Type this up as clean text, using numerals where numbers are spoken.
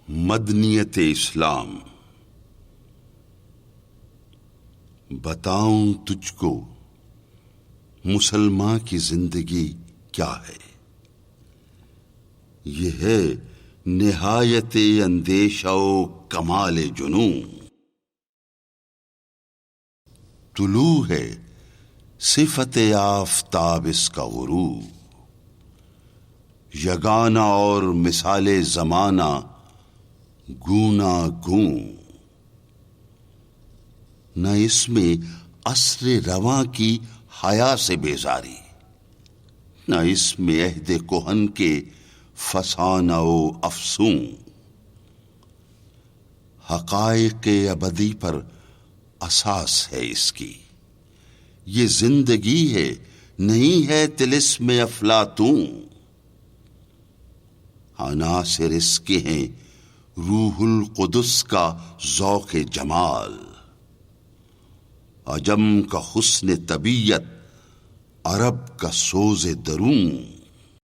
مدنیت اسلام. بتاؤں تجھ کو مسلمان کی زندگی کیا ہے؟ یہ ہے نہایت اندیشہ و کمال جنوں. طلوع ہے صفت آفتاب اس کا غروب، یگانہ اور مثال زمانہ گونا گوں. نہ اس میں عصر رواں کی حیا سے بیزاری، نہ اس میں عہد کہن کے فسانہ و افسوں. حقائق ابدی پر اساس ہے اس کی، یہ زندگی ہے نہیں ہے طلسم افلاطوں. عناصر اس کے ہیں روح القدس کا ذوق جمال، عجم کا حسن طبیعت، عرب کا سوز درون.